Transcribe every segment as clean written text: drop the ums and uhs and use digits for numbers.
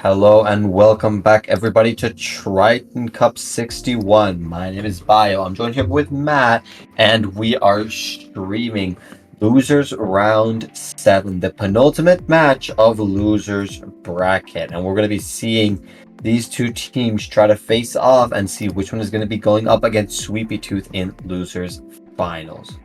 Hello and welcome back everybody to Triton Cup 61. My name is Bio. I'm joined here with Matt and we are streaming Losers Round 7, the penultimate match of Losers Bracket. And we're going to be seeing these two teams try to face off and see which one is going to be going up against Sweepy Tooth in Losers Finals.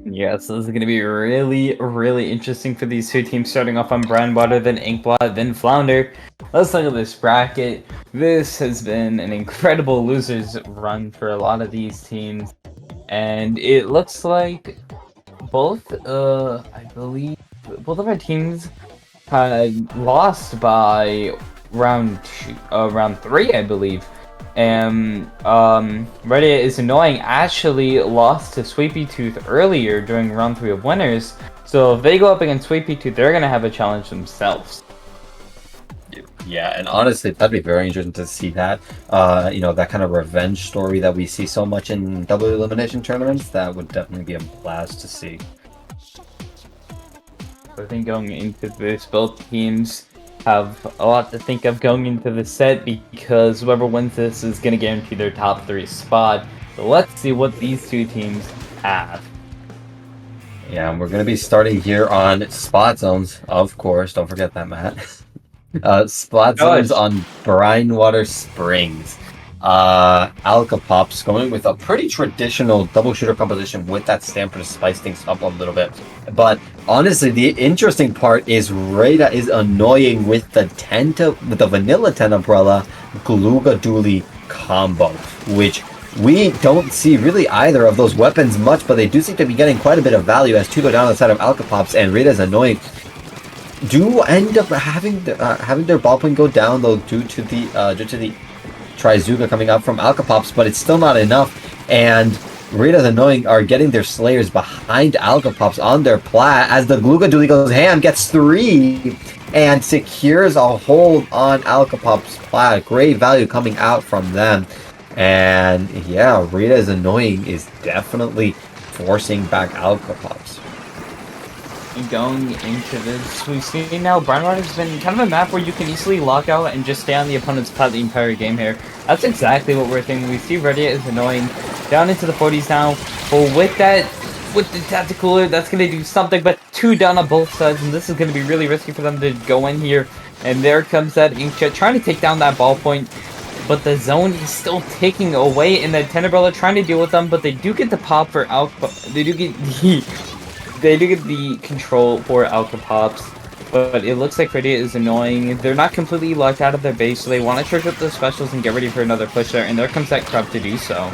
Yes, this is going to be really interesting for these two teams, starting off on Brinewater, then Inkblot, then Flounder. Let's look at this bracket. This has been an incredible losers run for a lot of these teams, and it looks like I believe both of our teams had lost by round three, I believe. And rydia is annoying actually lost to Sweepy Tooth earlier during round 3 of winners, so if they go up against Sweepy Tooth, they're gonna have a challenge themselves. Yeah, and honestly, that'd be very interesting to see that. That kind of revenge story that we see so much in double elimination tournaments. That would definitely be a blast to see. I think going into this, both teams have a lot to think of going into the set because whoever wins this is going to guarantee their top 3 spot. So let's see what these two teams have. Yeah, and we're going to be starting here on spot zones, of course. Don't forget that, Matt. Spot zones on Brinewater Springs. Alkopops going with a pretty traditional double shooter composition with that stamper to spice things up a little bit. But honestly, the interesting part is rydia is annoying with the vanilla 10 umbrella Gluga Dooley combo, which we don't see really either of those weapons much, but they do seem to be getting quite a bit of value as two go down on the side of Alkopops, and rydia is annoying. Do end up having their ballpoint go down though due to the Trizuga coming up from Alkopops, but it's still not enough, and rydia's annoying are getting their slayers behind Alkopops on their plat as the Gluga Dooley goes ham, gets 3 and secures a hold on Alkopops' plat. Great value coming out from them, and yeah, rydia's annoying is definitely forcing back Alkopops. Going into this, we've seen now Brinewater's been kind of a map where you can easily lock out and just stay on the opponent's plat the entire game here. That's exactly what we're thinking. We see rydia is annoying down into the 40s now, but with the tactical, that's going to do something, but 2 down on both sides, and this is going to be really risky for them to go in here. And there comes that Inkjet trying to take down that ballpoint, but the zone is still taking away, and that 10 umbrella trying to deal with them, but they do get the pop for They do get the control for Alkopops, but it looks like rydia is annoying. They're not completely locked out of their base, so they want to charge up the specials and get ready for another push there, and there comes that crab to do so.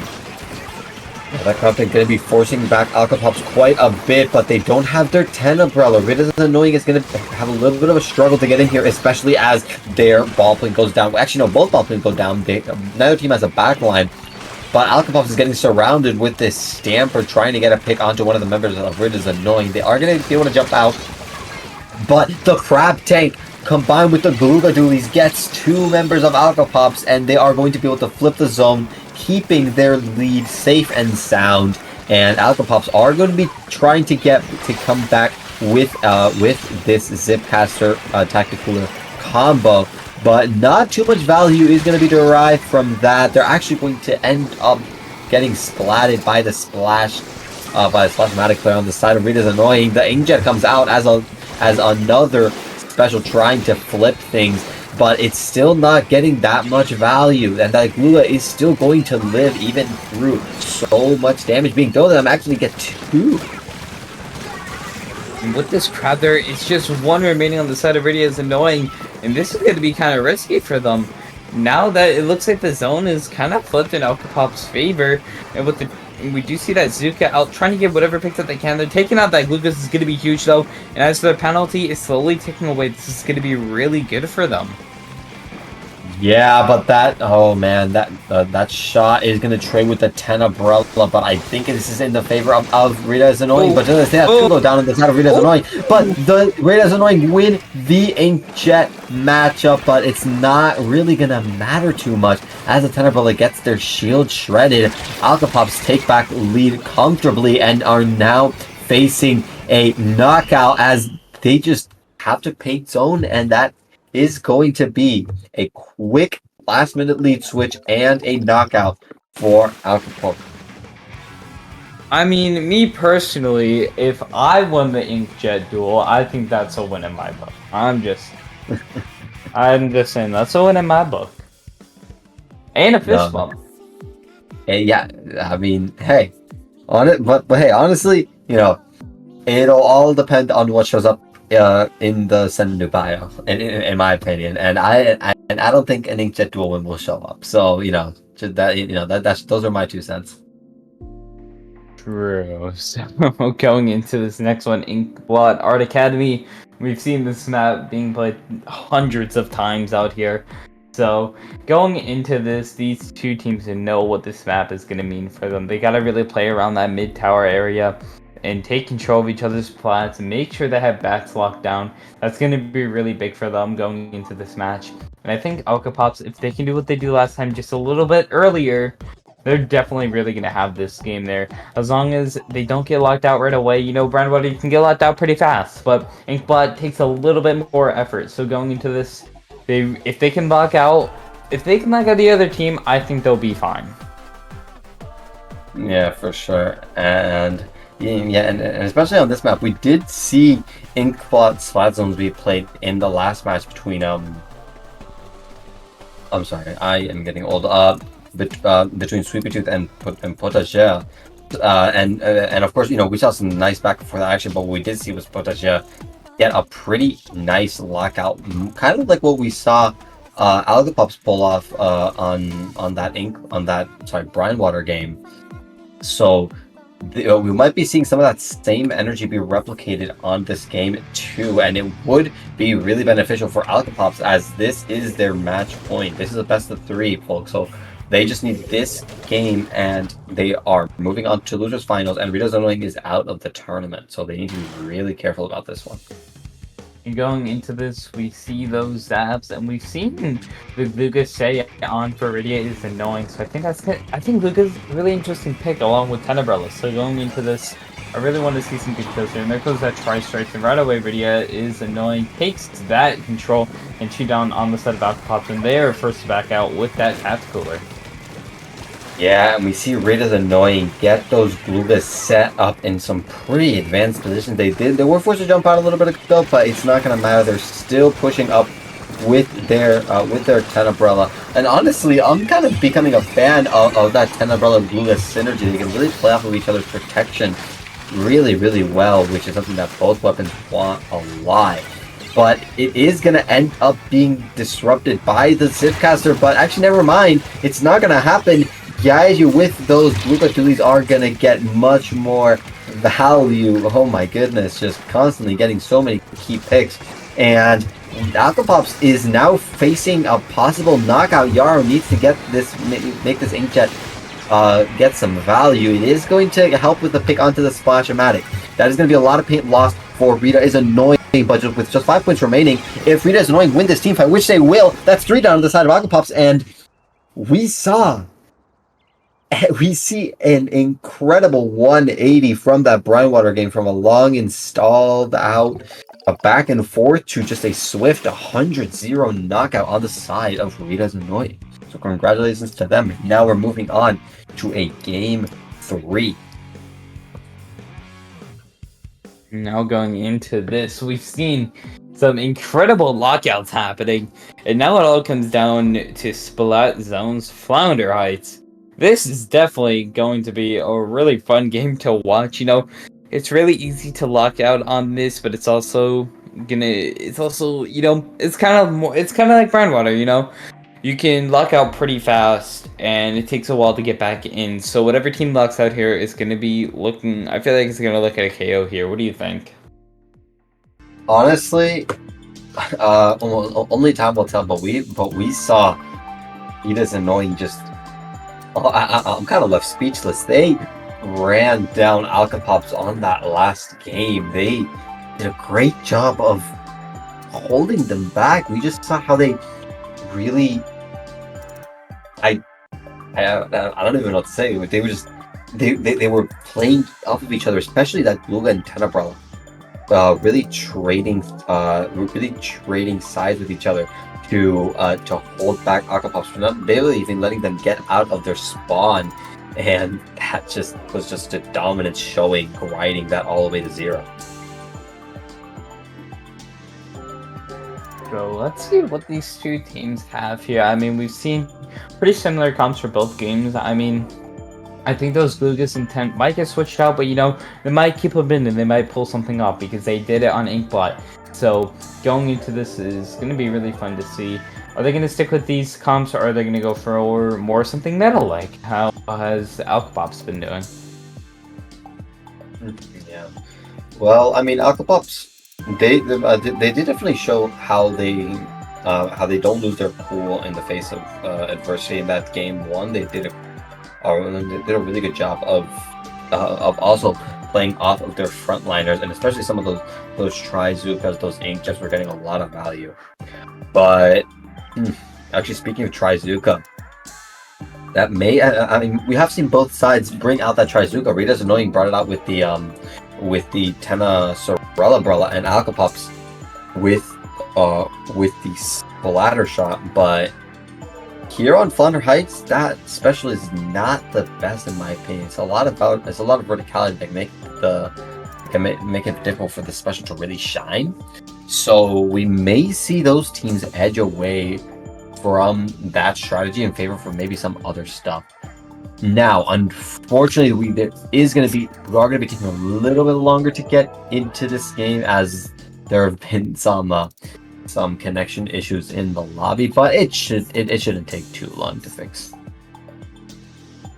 Yeah, that crab is going to be forcing back Alkopops quite a bit, but they don't have their 10 umbrella. rydia's annoying is going to have a little bit of a struggle to get in here, especially as their ballpoint goes down. Actually, no, both ballpoints go down. Neither team has a backline. But Alkopops is getting surrounded with this stamper trying to get a pick onto one of the members of rydia's annoying. They are going to be able to jump out, but the crab tank combined with the Gluga Doolies gets 2 members of Alkopops, and they are going to be able to flip the zone, keeping their lead safe and sound. And Alkopops are going to be trying to come back with this Zipcaster Tacticooler combo. But not too much value is going to be derived from that. They're actually going to end up getting splatted by the Splashmatic player on the side of rydia's annoying. The Inkjet comes out as another special trying to flip things, but it's still not getting that much value. And that Gluga is still going to live even through so much damage being dealt to them. Actually get 2. And with this crab there, it's just 1 remaining on the side of rydia is annoying, and this is going to be kind of risky for them. Now that it looks like the zone is kind of flipped in Alkopop's favor, and we do see that Zuka out trying to get whatever picks that they can. They're taking out that Glugas is going to be huge though, and as their penalty is slowly ticking away, this is going to be really good for them. Yeah, but that shot is going to trade with the 10 umbrella, but I think this is in the favor of rydia's annoying, but doesn't say that go down on the side of rydia's annoying, but the rydia's annoying win the Inkjet matchup, but it's not really going to matter too much as the 10 umbrella gets their shield shredded. Alkopops take back lead comfortably and are now facing a knockout as they just have to paint zone, and that is going to be a quick last-minute lead switch and a knockout for Alkopops. I mean, me personally, if I won the Inkjet duel, I think that's a win in my book. I'm just saying that's a win in my book. And a fist bump. Yeah, I mean, hey, but hey, honestly, it'll all depend on what shows up in the send new bio, in my opinion, and I don't think an Inkjet duel win will show up. So those are my 2 cents. True. So going into this next one, Inkblot Art Academy. We've seen this map being played hundreds of times out here. So going into this, these two teams know what this map is going to mean for them. They got to really play around that mid tower area and take control of each other's plats and make sure they have bats locked down. That's going to be really big for them going into this match. And I think Alkopops, if they can do what they do last time just a little bit earlier, they're definitely really going to have this game there. As long as they don't get locked out right away. Brinewater, you can get locked out pretty fast, but Inkblot takes a little bit more effort. So going into this, if they can lock out the other team, I think they'll be fine. Yeah, for sure. And and especially on this map, we did see Inkblot's flat zones be played in the last match between I'm sorry, I am getting old. Between Sweepy Tooth and Potager. And of course, we saw some nice back and forth action, but what we did see was Potager get a pretty nice lockout, kind of like what we saw Alkopops pull off on that Brinewater game. So we might be seeing some of that same energy be replicated on this game too, and it would be really beneficial for Alkopops as this is their match point. This is a best of 3, folks. So they just need this game, and they are moving on to losers finals, and Rita's Annoying is out of the tournament, so they need to be really careful about this one. And going into this, we see those zaps, and we've seen the Lucas say on for rydia is annoying, so I think Lucas really interesting pick along with Tenebrella. So going into this, I really want to see some good kills here. And there goes that tri-strike, and right away rydia is annoying, takes that control and shoot down on the side of Alkopops, and they are first to back out with that tactical. Yeah, and we see Rita's Annoying get those Glugas set up in some pretty advanced positions. They were forced to jump out a little bit ago, but it's not going to matter. They're still pushing up with their Tenebrella. And honestly, I'm kind of becoming a fan of that Tenebrella Glugas synergy. They can really play off of each other's protection really, really well, which is something that both weapons want a lot. But it is going to end up being disrupted by the Zipcaster, but actually never mind. It's not going to happen. Yaiju with those Gluga Dualies are going to get much more value. Oh my goodness, just constantly getting so many key picks. And Alkopops is now facing a possible knockout. Yarrow needs to get this, make this Inkjet get some value. It is going to help with the pick onto the Splash-O-Matic. That is going to be a lot of paint lost for Rita is Annoying, but with just 5 points remaining, if Rita is Annoying win this team fight, which they will, that's 3 down on the side of Alkopops, and we see an incredible 180 from that Brinewater game, from a long installed out, a back and forth to just a swift 100-0 knockout on the side of Rita's Annoying. So congratulations to them. Now we're moving on to a game 3. Now going into this, we've seen some incredible lockouts happening, and now it all comes down to Splat Zone's Flounder Heights. This is definitely going to be a really fun game to watch. It's really easy to lock out on this, but it's also kind of like Brinewater, You can lock out pretty fast, and it takes a while to get back in. So whatever team locks out here is going to be looking, I feel like it's going to look at a KO here. What do you think? Honestly, only time will tell, but we saw Rita's Annoying just... I'm kind of left speechless. They ran down Alkopops on that last game. They did a great job of holding them back. We just saw how they really... I don't even know what to say. They were just... They were playing off of each other, especially that Gluga and Tenebrella. really trading sides with each other to hold back Alkopops from not barely even letting them get out of their spawn, and that just was just a dominant showing, grinding that all the way to 0. So let's see what these two teams have here. I mean, we've seen pretty similar comps for both games. I mean, I think those Lugas intent might get switched out, but you know, they might keep them in and they might pull something off because they did it on Inkblot. So going into this is going to be really fun to see. Are they going to stick with these comps, or are they going to go for more something meta-like? How has Alkopops been doing? Yeah. Well, I mean, Alkopops, they did definitely show how they don't lose their cool in the face of adversity in that game 1. They did a really good job of also playing off of their frontliners, and especially some of those Trizukas, those Inkjets were getting a lot of value. But actually, speaking of Trizuka, that may I mean, we have seen both sides bring out that Trizuka. Rydia's annoying brought it out with the Tenna Sorella Brella, and Alkopops with the splatter shot. But here on Flounder Heights, that special is not the best in my opinion. It's a lot of verticality that make it difficult for the special to really shine. So we may see those teams edge away from that strategy in favor for maybe some other stuff. Now, unfortunately, we are going to be taking a little bit longer to get into this game, as there have been some connection issues in the lobby, but it shouldn't take too long to fix.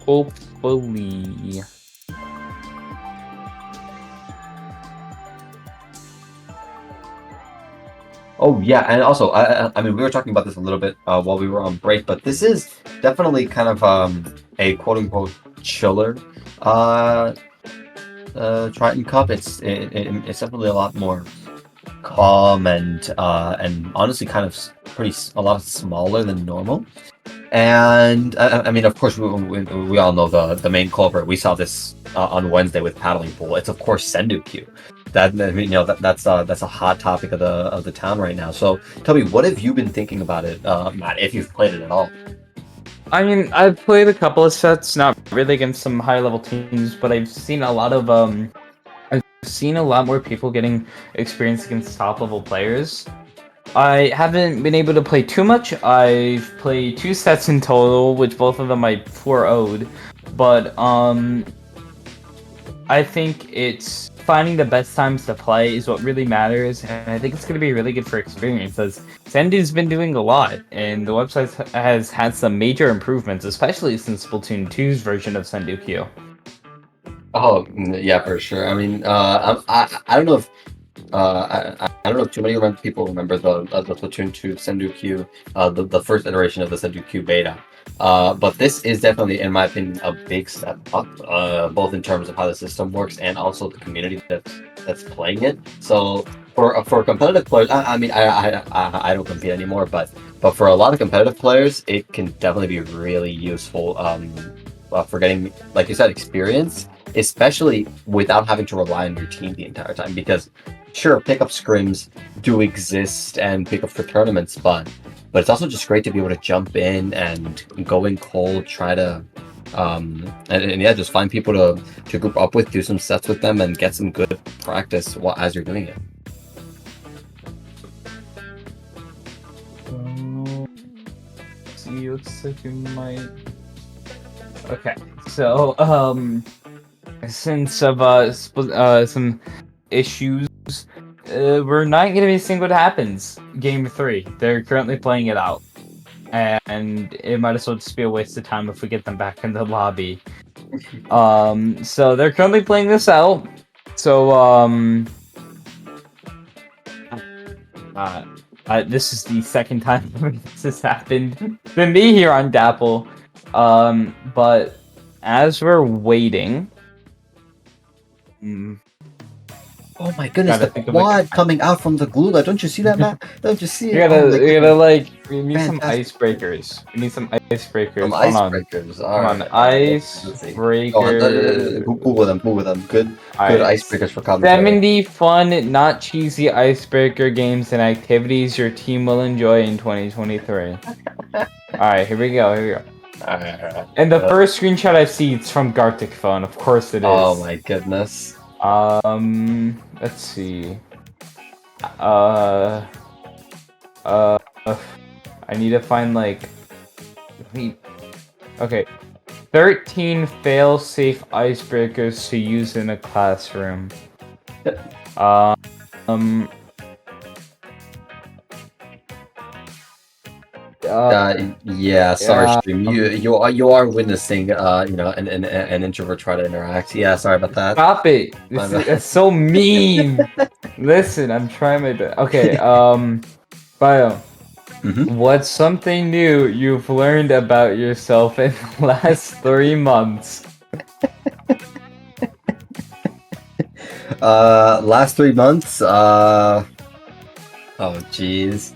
Hopefully. Oh yeah, and also, I mean, we were talking about this a little bit while we were on break, but this is definitely kind of a quote-unquote chiller Triton Cup. It's definitely a lot more calm and honestly kind of a lot smaller than normal. And I mean, of course, we all know the main culprit. We saw this on Wednesday with paddling pool. It's of course Sendu Q. That, I mean, you know, that's a hot topic of the town right now. So tell me, what have you been thinking about it, Matt? If you've played it at all. I mean, I've played a couple of sets, not really against some high-level teams, but I've seen a lot more people getting experience against top-level players. I haven't been able to play too much. I've played 2 sets in total, which both of them I 4-0'd. But I think it's finding the best times to play is what really matters, and I think it's going to be really good for experience, as Sendu's been doing a lot, and the website has had some major improvements, especially since Splatoon 2's version of Sendu Q. Oh yeah, for sure. I mean, I don't know if I don't know if too many people remember the Splatoon 2 Sendu Q, the first iteration of the Sendu Q beta. But this is definitely, in my opinion, a big step up, both in terms of how the system works and also the community that's playing it. So for competitive players, I mean, I don't compete anymore, but for a lot of competitive players, it can definitely be really useful for getting, like you said, experience, especially without having to rely on your team the entire time. Because sure, pickup scrims do exist and pickup for tournaments, but it's also just great to be able to jump in and go in cold, try to and yeah, just find people to group up with, do some sets with them, and get some good practice as you're doing it. See, looks like you might. Okay, so since of some issues, we're not gonna be seeing what happens. Game 3, they're currently playing it out, and it might as well just be a waste of time if we get them back in the lobby. So they're currently playing this out. So this is the second time this has happened to me here on Dapple. But as we're waiting, Oh my goodness, Gotta the think of like quad coming out from the glue. Don't you see that, Matt? Don't you see you it? Oh gotta, my you gotta goodness. like, we need some Fantastic. icebreakers. We need some Some icebreakers. icebreakers. Hold on, All right. Let's see. Go on. icebreaker. Google them. Google them. Good Alright, icebreakers for commentary. 70 fun, not cheesy icebreaker games and activities your team will enjoy in 2023. Alright, here we go. Here we go. All right. And the first screenshot I see, it's from Gartic Phone. Of course it is. Oh my goodness. Let's see. I need to find like. Wait. Okay. 13 fail-safe icebreakers to use in a classroom. Yeah, sorry, yeah, stream. You are witnessing an introvert try to interact. Yeah, sorry about that. Stop it! My bad. It's so mean. Listen, I'm trying my best. Okay, Bio. What's something new you've learned about yourself in the last 3 months? Last 3 months. Oh jeez,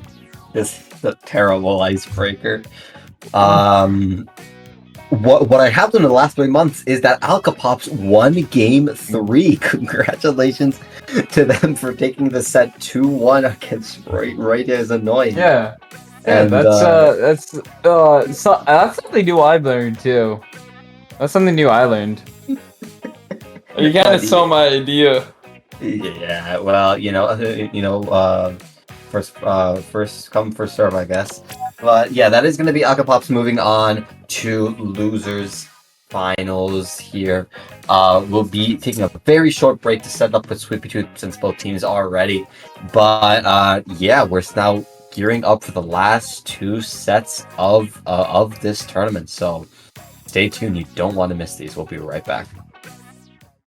this is a terrible icebreaker. What I have done in the last 3 months is that Alkopops won game 3. Congratulations to them for taking the set 2-1 against rydia is annoying. Yeah. And that's something new I learned too. That's something new I learned. You kind of saw my idea. Yeah, well, first come, first serve, I guess. But yeah, that is going to be Alkopops moving on to losers finals here. We'll be taking a very short break to set up with Sweepy Tooth since both teams are ready. But yeah, we're now gearing up for the last 2 sets of this tournament. So stay tuned. You don't want to miss these. We'll be right back.